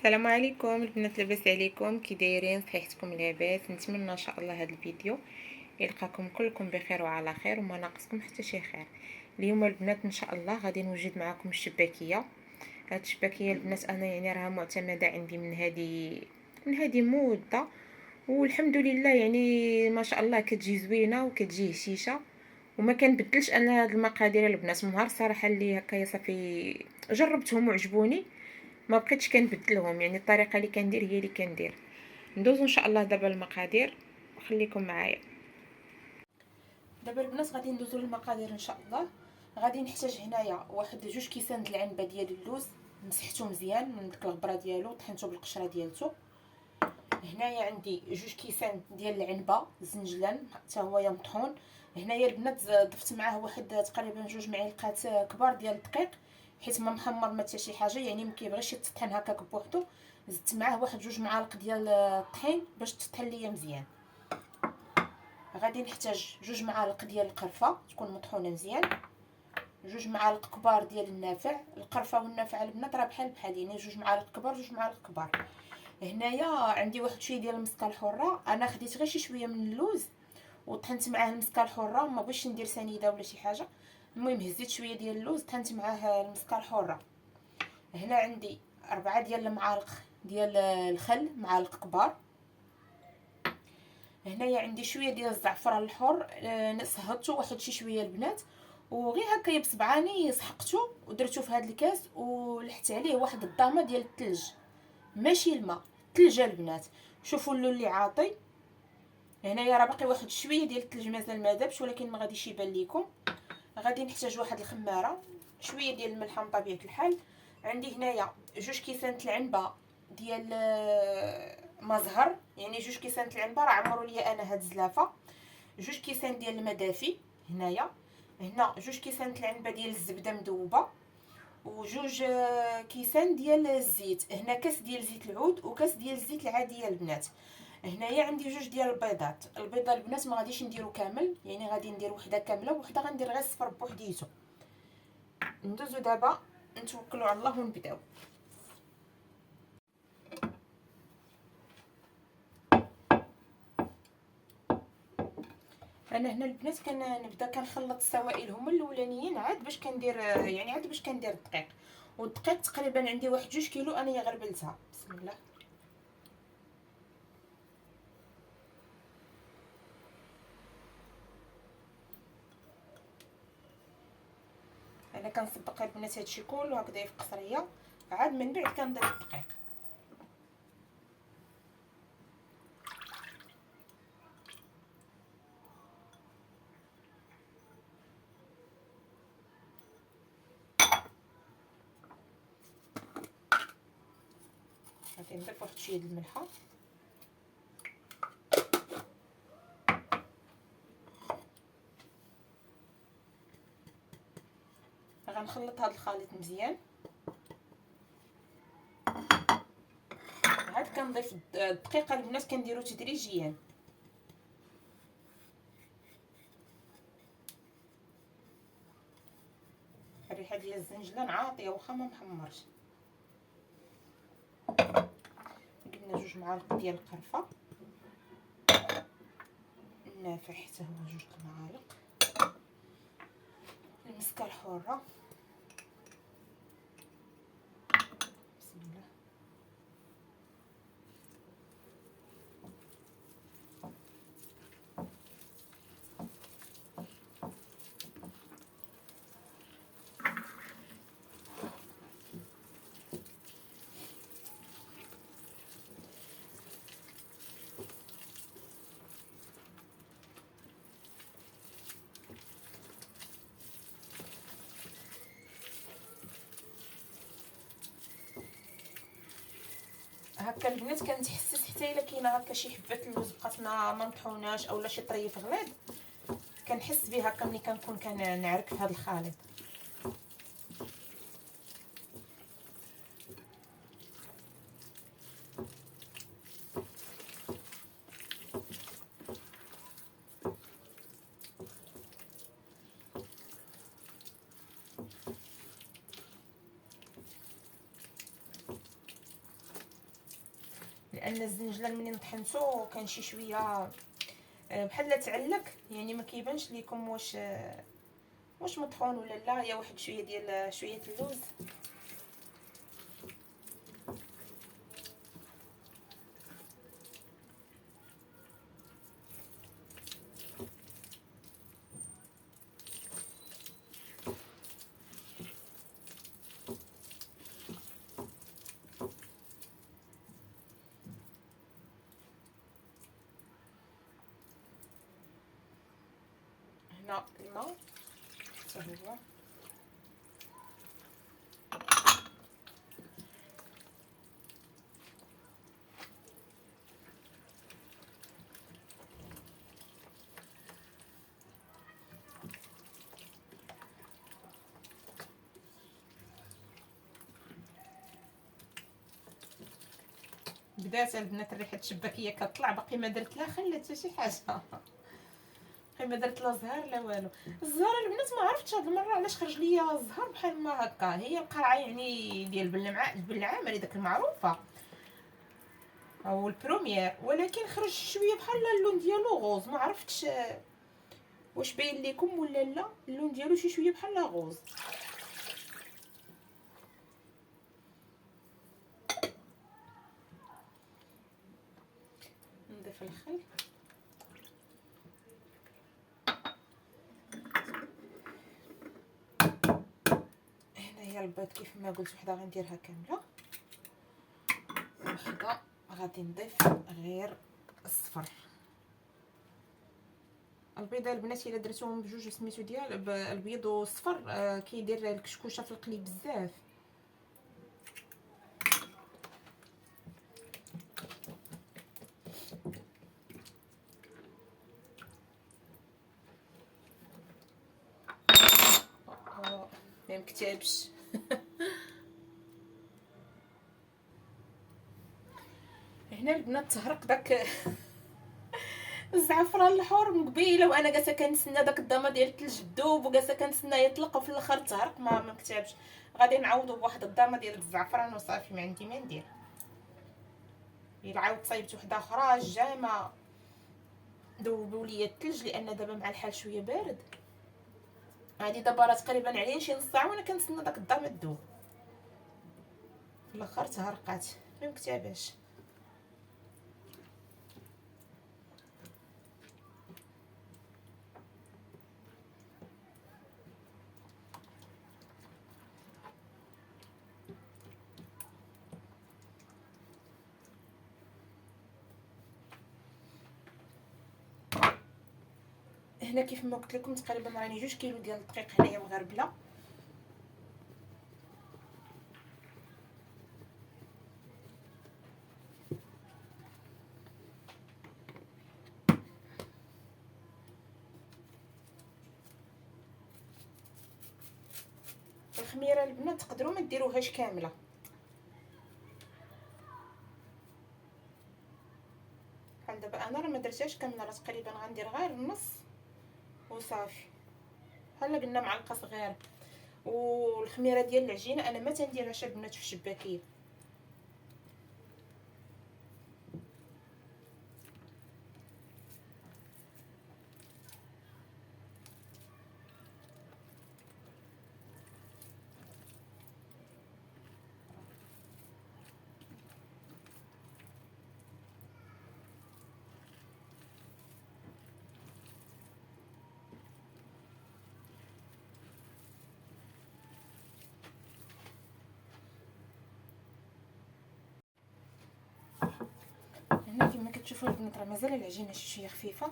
السلام عليكم البنات، لاباس عليكم؟ كي دايرين؟ صحيحتكم لاباس؟ نتمنى ان شاء الله هذا الفيديو يلقاكم كلكم بخير وعلى خير وما ناقصكم حتى شي خير. اليوم البنات ان شاء الله غادي نوجد معكم الشباكيه. هاد الشباكيه البنات انا راها معتمده عندي من هذه مده، والحمد لله ما شاء الله كتجي زوينه وكتجي هشيشه، وما كنبدلش انا هاد المقادير البنات. من نهار الصراحه اللي هكايا صافي جربتهم وعجبوني، ما بقيتش كنبدلهم. الطريقه اللي كندير هي اللي كندير. ندوزو ان شاء الله دابا المقادير، خليكم معايا. دابا البنات غادي ندوزو للمقادير ان شاء الله. غادي نحتاج هنايا واحد 2 كيسان د العنبه ديال اللوز، مسحته مزيان من ديك الغبره ديالو، طحنته بالقشره ديالته. هنايا عندي 2 كيسان ديال العنبه زنجلان حتى هو مطحون. هنايا البنات ضفت معاه واحد تقريبا 2 معالق كبار ديال الدقيق، حيت ما محمر ما حتى شي حاجه، ما كيبغيش يتطحن هكاك بوحدو. زدت معاه واحد 2 معالق ديال الطحين باش تطحن ليا مزيان. غادي نحتاج 2 معالق ديال القرفه تكون مطحونه مزيان، 2 معالق كبار ديال النافع. القرفه والنافع البنات راه بحال 2 معالق كبار 2 معالق كبار. هنايا عندي واحد شويه ديال المسكه الحره، انا خديت غير شي شويه من اللوز وطحنت معاه المسكه الحره، ما بغيتش ندير سنيده ولا شي حاجه. المهم هزيت شويه ديال اللوز طحنت معاه المسكه الحره. هنا عندي 4 ديال المعالق ديال الخل، معالق كبار. هنايا عندي شويه ديال الزعفران الحر، صهدته واحد شي شويه البنات، وغير هكا بصبعاني سحقته ودرته في هذا الكاس، ولحت عليه واحد الضامه ديال الثلج، ماشي الماء، الثلج البنات. شوفوا اللون اللي عاطي. هنايا راه باقي واحد شويه ديال الثلج مازال ما دابش، ولكن ما غاديش يبان لكم. غادي نحتاج واحد الخماره، شويه ديال الملح من طبيعه الحال. عندي هنايا 2 كيسان العنبه ديال ما زهر، 2 كيسان العنبه راه عمروا لي انا هاد الزلافه. 2 كيسان ديال الماء دافي هنايا. هنا 2 كيسان العنبه ديال الزبده مذوبه، وجوج كيسان ديال الزيت. هنا كاس ديال زيت العود وكاس ديال الزيت العاديه البنات. هنايا عندي 2 ديال البيضات. البيضه البنات ما غاديش نديرو كامل، غادي ندير وحده كامله وحده غندير غير الصفر بوحديتو. ندوزو دابا نتوكلوا على الله ونبداو. انا هنا البنات كنبدا كنخلط السوائل هما الاولانيين، عاد باش كندير عاد باش كندير الدقيق. والدقيق تقريبا عندي واحد 2 كيلو انا غربلتها. بسم الله. انا كنسبق البنات هادشي كله هكذا في قصريه، عاد من بعد كنضيف الدقيق. غادي نضيف واحد شويه د الملحه. غنخلط هذا الخليط مزيان، عاد كنضيف الدقيق البنات كنديرو تدريجيا. الريحه ديال الزنجلان عاطيه واخا ما محمرش. قلنا 2 معالق ديال القرفه، النافع حتى هو 2 معالق، المسكه الحره. بسم الله. هكا البنات كنتحسس حتى الا كاينه هكا شي حبه اللوز بقات ما مطحوناش اولا شي طريف غليظ، كنحس بيه هكا ملي كنكون كنعرك في هذا الخليط. ان الزنجلان منين طحنتو كان شي شويه بحال تعلق، يعني ما كيبانش لكم واش مطحون ولا لا. يا واحد شويه ديال شويه اللوز. هنا الماء حتى هو. بدات البنات الريحه الشباكيه كطلع، باقي ما درت لا خل حتى شي حاجه، باقي ما درت لا زهر لا والو. الزهر البنات ما عرفتش هاد المره علاش خرج ليا الزهر بحال ما هكا. هي القرعه يعني ديال البلعامري داك المعروفه او البروميير، ولكن خرج شويه بحال اللون ديالو غوز. ما عرفتش واش باين لكم ولا لا، اللون ديالو شي شويه بحال غوز. نضيف الخل. هنايا البيض كيف ما قلت وحده غنديرها كامله، وحده غادي نضيف غير الصفر. البيضه البنات الا درتوهم بجوج سميتو ديال البيض والصفر كيدير الكشكوشه في القلي بزاف. ما مكتابش. هنا البنات تهرق داك الزعفران الحور من قبيله، وانا جالسه كنتسنى داك الضامه ديال الثلج تذوب، وجالسه كنتسنى يطلق، وفي الاخر تهرق ما مكتابش. غادي نعوضو بواحد الضامه ديال الزعفران وصافي، ما عندي ما ندير. الا عاود صايبت وحده اخرى جامه ذوبوا لي الثلج، لان دابا مع الحال شويه بارد. هادي دابا راه تقريبا عليه شي نص ساعه وانا كنتسنى داك الضامه تذوب، في الاخر تهرقات ما مكتاباش. هنا كيف ما قلت لكم تقريبا راني 2 كيلو ديال الدقيق هنايا مغربله. الخميره البنات تقدروا ما ديروهاش كامله، بحال دابا انا راه ما درتهاش كامله، راه تقريبا غندير غير النص وصافي، بحال قلنا معلقه صغيره. والخميره ديال العجينه انا ما تنديرهاش البنات في الشباكيه. هنا كما كتشوفوا البنات راه مازال العجينه شي شويه خفيفه،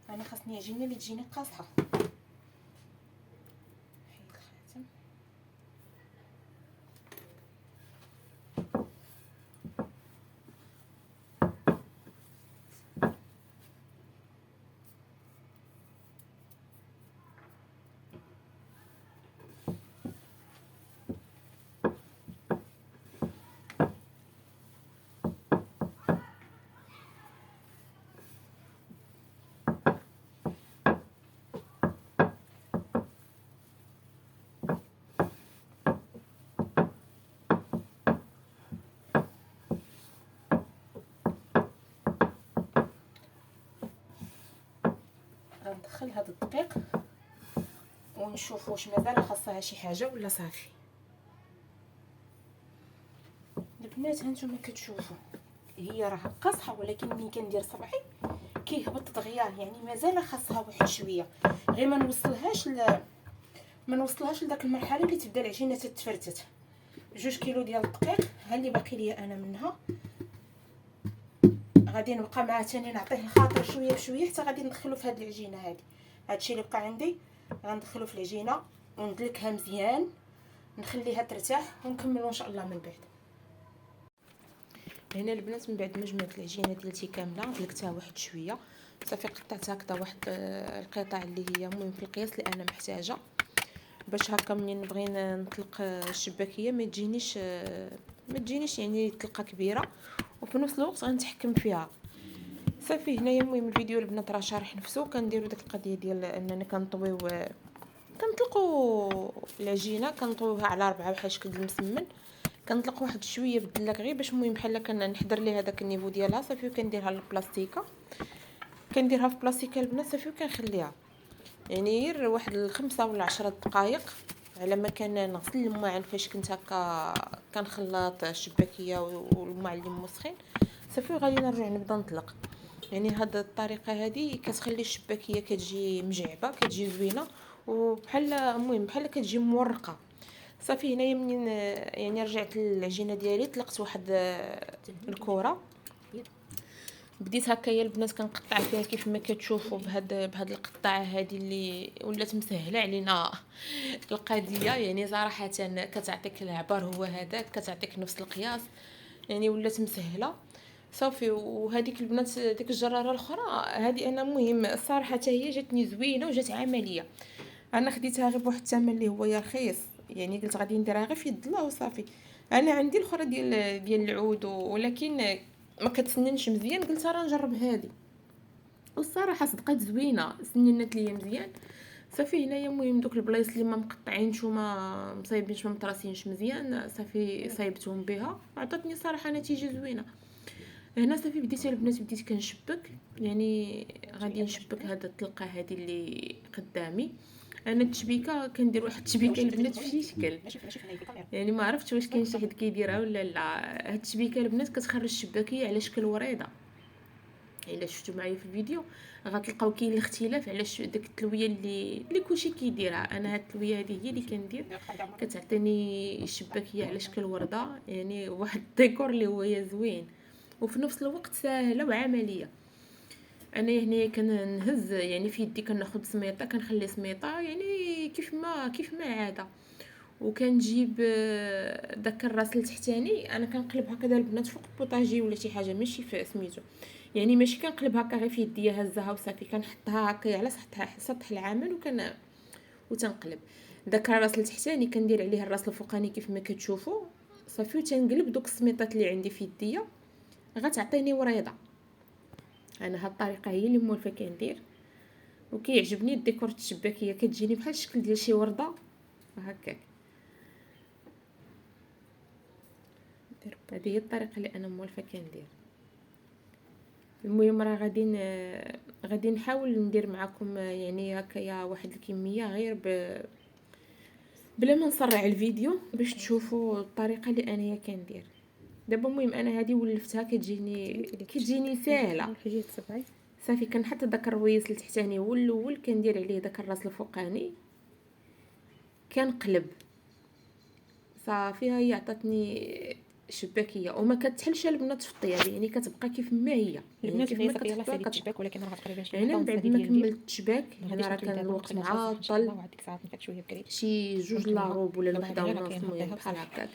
انا خاصني عجينه اللي تجيني قاصحه. حيد الخاتم. غندخل هذا الدقيق ونشوف واش مازال خاصها شي حاجه ولا صافي. البنات هانتوما كتشوفوا هي راه قاصحه، ولكن ملي كندير صبعي كيهبط دغيا، يعني مازال خاصها واحد شويه، غير ما نوصلهاش لداك المرحله اللي تبدا العجينه تتفرتت. 2 كيلو ديال الدقيق ها اللي باقي ليا انا منها. غادي نبقى معاه ثاني نعطيه الخاطر شويه بشويه حتى غادي ندخلو في هذه العجينه هذه. هادشي اللي بقى عندي غندخلو في العجينه وندلكها مزيان، نخليها ترتاح ونكملوا ان شاء الله من بعد. هنا البنات من بعد ما جمعت العجينه ديالتي كامله دلكتها واحد شويه، صافي قطعت هكذا واحد القطع اللي هي المهم في القياس اللي انا محتاجه، باش هكا منين نبغي نطلق الشباكيه ما تجينيش يعني طلقه كبيره، وفي نفس الوقت غنتحكم فيها. صافي هنايا المهم الفيديو البنات راه شارح نفسه. كنديروا ديك القضيه ديال اننا كنطلقوا العجينه، كنطويوها على 4 بحال شكل المسمن، كنطلق واحد شويه بالدلاك غير باش المهم بحال كنحضر ليها هذاك النيفو ديالها. صافي وكنديرها للبلاستيكه، كنديرها في بلاستيكه البنات صافي وكنخليها يعني غير واحد 5 ولا 10 دقائق على ما كان نغسل الماعن فاش كنت هكا كنخلط الشباكيه والماء اللي مسخن. صافي غادي نرجع نبدا نطلق. يعني هاد الطريقه هذه كتخلي الشباكيه كتجي مجعبه، كتجي زوينه، وبحال المهم بحال كتجي مورقه. صافي هنايا منين يعني رجعت العجينه ديالي طلقت واحد الكره، بديت هكايا البنات كنقطع فيها كيف ما كتشوفوا بهاد القطاعه هذه اللي ولات مسهله علينا القضيه. يعني صراحه كتعطيك العبار هو هذاك، كتعطيك نفس القياس، يعني ولات مسهله. صافي وهذيك البنات ديك الجراره الاخرى هذه انا المهم الصراحه حتى هي جاتني زوينه وجات عمليه. انا خديتها غير بواحد الثمن اللي هو رخيص، يعني قلت غادي نديرها غير في يد الله وصافي. انا عندي الاخرى ديال العود ولكن ما كتسننش مزيان، قلت راه نجرب هذه والصراحه صدقات زوينه، سننت ليا مزيان. صافي هنايا المهم دوك البلايص اللي ما مقطعينش وما مصايبينش ما مطراسينش مزيان صافي صايبتهم بها، عطاتني صراحه نتيجه زوينه. هنا صافي بديت البنات بديت كنشبك، يعني غادي نشبك هذا الطلقه هذه اللي قدامي. انا التشبيكه كندير واحد التشبيكه البنات في شي شكل، يعني ما عرفتش واش كاين شي حد كيديرها ولا لا. هاد التشبيكه البنات كتخرج الشباكيه على شكل وريضه، الا شفتوا معايا في الفيديو غتلقاو كاين الاختلاف على داك التلويه اللي كلشي كيديرها. انا هاد التلويه هذه هي اللي كندير، كتعطيني الشباكيه على شكل ورده، يعني واحد الديكور اللي هو زوين وفي نفس الوقت سهله وعمليه. انا هنا كنهز يعني في يدي كناخذ سميطه، كنخلي سميطه يعني كيف ما عاده، وكنجيب داك الراس التحتاني انا كنقلب هكذا البنات فوق البوطاجي ولا شي حاجه ماشي في سميتو، يعني ماشي كنقلب هكا غير في يدي هزها وصافي، كنحطها هكا على سطح العمل وتنقلب داك الراس التحتاني، كندير عليه الراس الفوقاني كيف ما كتشوفوا صافي، وتنقلب دوك السميطات اللي عندي في يديا غتعطيني وريضه. انا هاد الطريقه هي اللي مولفه كندير، وكيعجبني الديكور الشباكيه كتجيني بحال الشكل ديال شي ورده هكاك. هذه هي الطريقه اللي انا مولفه كندير. المهم راه غادي نحاول ندير معكم يعني هكايا واحد الكميه غير بلا ما نسرع الفيديو باش تشوفوا الطريقه اللي انايا كندير دابا. المهم انا هذه ولفتها كتجيني ساهله. صافي كنحط داك الرويس التحتاني هو الاول، كندير عليه داك الراس الفوقاني كنقلب صافي. هي عطاتني شباكيه وما كتحلش البنات في الطياب، يعني كتبقى كيف ما هي البنات كيف هي ما صافي يلاه كتحطها ساليت التشباك، ولكن راه تقريبا شي هنا من بعد ما كملت التشباك هنا راه كان الوقت معطل وعاد ديك الساعات نفات شويه بكري شي 2 لاروب ولا الوحده ونص المهم بحال هكاك،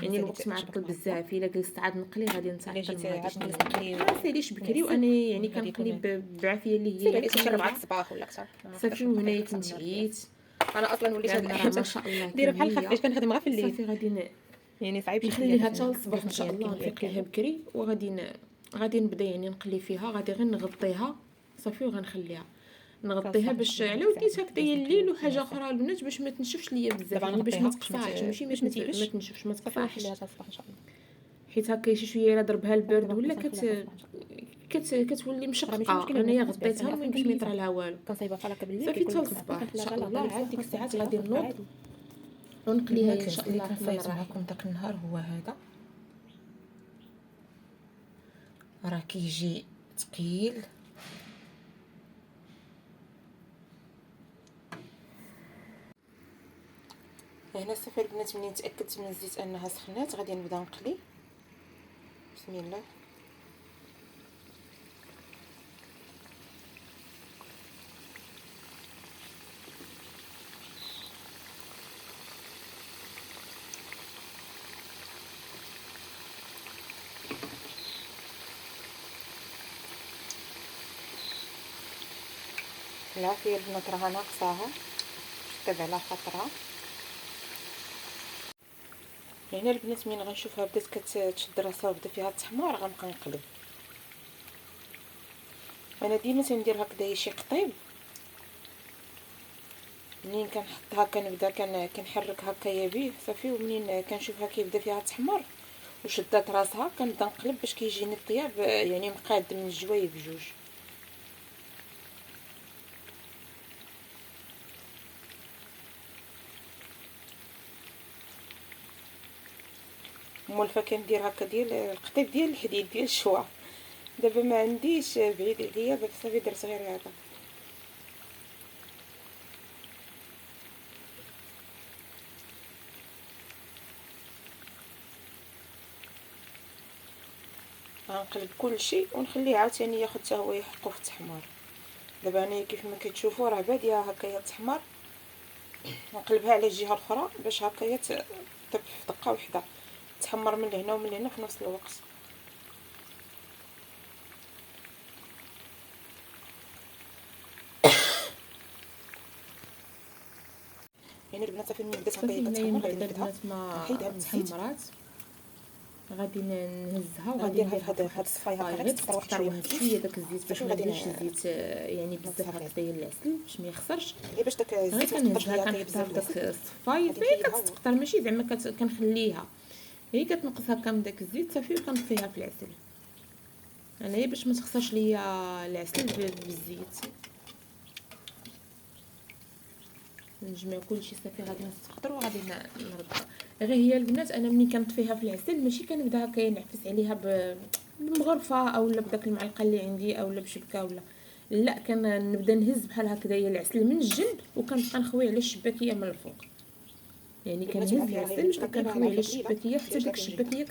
يعني الوقت معطل بزاف. الا جلست عاد نقلي غادي نتعطل ما غاديش نقلي. ما ساليش بكري وانا يعني كنقلي بعافيه اللي هي شي 4 الصباح ولا اكثر. صافي وهنايا تنتهيت. انا اصلا وليت هاد الحاجه ما شاء الله دايره بحال خفاش كنخدم غير في الليل، صافي غادي يعني صعيب نخليها حتى الصباح ان شاء الله، نفيق ليها بكري غادي نبدا يعني نقلي فيها. غادي غير نغطيها صافي وغنخليها نغطيها باش على وديت هكذايا الليل. وحاجه اخرى البنات باش ما تنشفش ليا بزاف، يعني باش ما تقصاش ماشي ما تنشفش ما تقصاش، ان شاء الله حيت هكا شي شويه الا ضربها البرد ولا كتولي ماشي مشققه. مشكلة انايا بالنسبة لي، غطيتها أنا ما أصلاً يمكن ما كنيسة. يطرى لها والو. كنصايبها فالك بالليل صافي كيكون حتى الصباح ان لا شاء لا الله. لا عاد ديك الساعات غادي نوض عادي. ونقليها ان البنات شاء اللي الله. كنصايب معكم داك النهار هو هذا، راه كيجي ثقيل. هنا صافي البنات ملي تاكدت من الزيت انها سخنات غادي نبدا نقلي. بسم الله. العافيه البنات راها ناقصاها، شطب على خاطرها. هنا البنات ملي غنشوفها بدات كتشد راسها وبدا فيها التحمار غنبقى نقلب. انا ديما تندير هكذا شي قطيب، منين كنحطها كنبدا كنحرك هكايا بيه صافي، ومنين كنشوفها كيبدا فيها تحمر وشدات راسها كنبدا نقلب باش كيجيني الطياب يعني مقاد من الجوايب بجوج. مولفه كندير هكا ديال القطيب ديال الحديد ديال الشوا. دابا ما عنديش بعيد عليا، دابا صافي درت غير هذا. غنقلب كلشي ونخليه عاوتاني ياخد حتى هو يحقو في التحمار. دابا انايا كيف ما كتشوفوا راه باديه هكايا التحمار، نقلبها على الجهه الاخرى باش هكايا طيب في دقه واحده، تحمر من هنا ومن هنا في نفس الوقت. يعني البنات صافي ملي بدات هكايا كتحمر غادي نحيدها البنات ما نحيدها من الزيت، تحمرات غادي نهزها وغادي غنديرها نديرها في هاد الصفايه هكا غير غير تكثر واحد تكثر شويه واحد في شويه داك الزيت باش صافي ما وغادي نديرش الزيت يعني بزاف نصفيها. هكا ديال العسل باش ما يخسرش. غير باش داك غير الزيت ما تقدرش كنهزها ليا هكايا كنحطها بزاف في داك العسل. الصفايه غادي فهي نحيدها كتكثر ماشي زعما كنخليها هي كتنقص هكا من داك الزيت صافي وكنطفيها في العسل. انا هي باش ما تخسرش ليا العسل بالزيت. نجمع كلشي صافي غادي نستقطر وغادي نرد. غير هي البنات انا ملي كنطفيها في العسل ماشي كنبدا هكا نعفس عليها بمغرفه اولا بداك المعلقه اللي عندي اولا بشبكه ولا لا، كنبدا نهز بحال هكذايا العسل من الجنب وكنبقى نخوي على الشباكيه من الفوق. يعني كنهز العسل وكنخوي على الشباكيه حتى ديك الشباكيه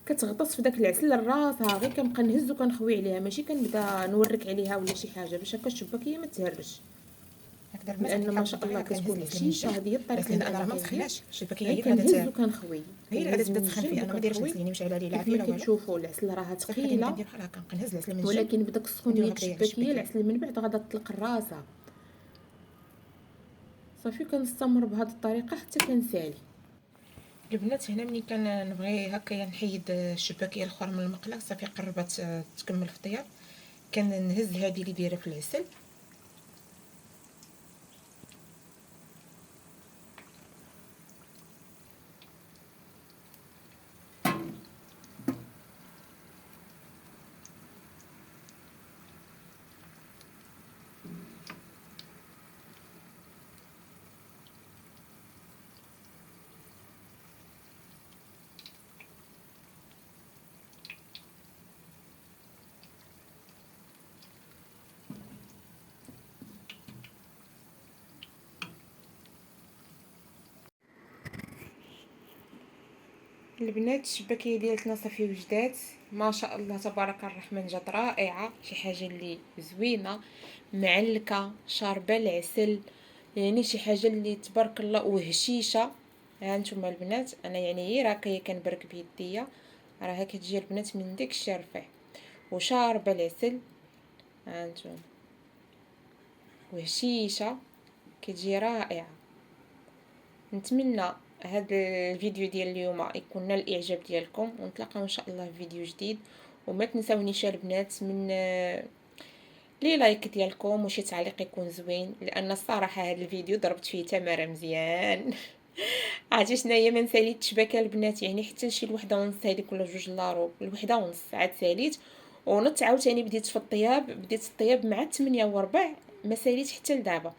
كتغطس في داك العسل راسها. غير كنبقى نهز وكنخوي عليها، ماشي كنبدا نورك عليها ولا شي حاجه باش هكا الشباكيه ما تهرش. لان ما شاء الله كتكون هشيشه. هذه هي الطريقه اللي انا ما تخلاش الشباكيه هي كنهز وكنخوي. هي اللي غادي تبدا تسخن فيها. انا ما دايرش العسل مش على لي العافيه كما كتشوفوا العسل راها ثقيله ندير بحال هكا كنهز العسل من الجنب، ولكن بداك السخونيه الشباكيه العسل من بعد غادا تطلق الراسه. صافي كنستمر بهذه الطريقه حتى كنسالي. البنات هنا ملي كنبغي هكايا نحيد الشباكيه الاخرى من المقله صافي قربت تكمل في الطياب، كنهز هذه اللي دايره في العسل البنات. الشباكيه ديالتنا صافي وجدات ما شاء الله تبارك الرحمن، جات رائعه، شي حاجه اللي زوينه معلكه شاربه العسل، يعني شي حاجه اللي تبارك الله وهشيشه. ها نتوما البنات انا يعني غير هكايا كنبرك بيديا راها كتجي البنات من داك الشي رفيع وشاربه العسل. ها نتوما وهشيشه كتجي رائعه. نتمنى هذا الفيديو ديال اليوم يكون نال الاعجاب ديالكم، ونتلاقاو ان شاء الله في فيديو جديد. وما تنساونيش البنات من لي لايك ديالكم وشي تعليق يكون زوين، لان الصراحه هذا الفيديو ضربت فيه تماره مزيان. عرفتي شناهي ما نساليتش باكا البنات، يعني حتى شي الوحده ونص هذيك ولا جوج لاروب الوحده ونص عاد ساليت ونط عاوتاني بديت في الطياب مع 8:15 ما ساليت حتى لدابا.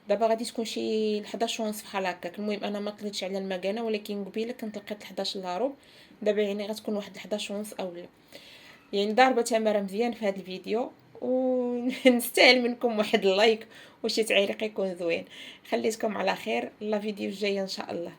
دابا غادي تكون شي 11 ونص بحال هكاك. المهم انا ما طليتش على المكانه، ولكن قبيله كنت لقيت 11 الا ربع. دابا يعني غتكون واحد 11 ونص اولا. يعني ضاربه تماره مزيان في هذا الفيديو، ونستاهل منكم واحد اللايك وشي تعليق يكون زوين. خليتكم على خير، لا فيديو الجايه ان شاء الله.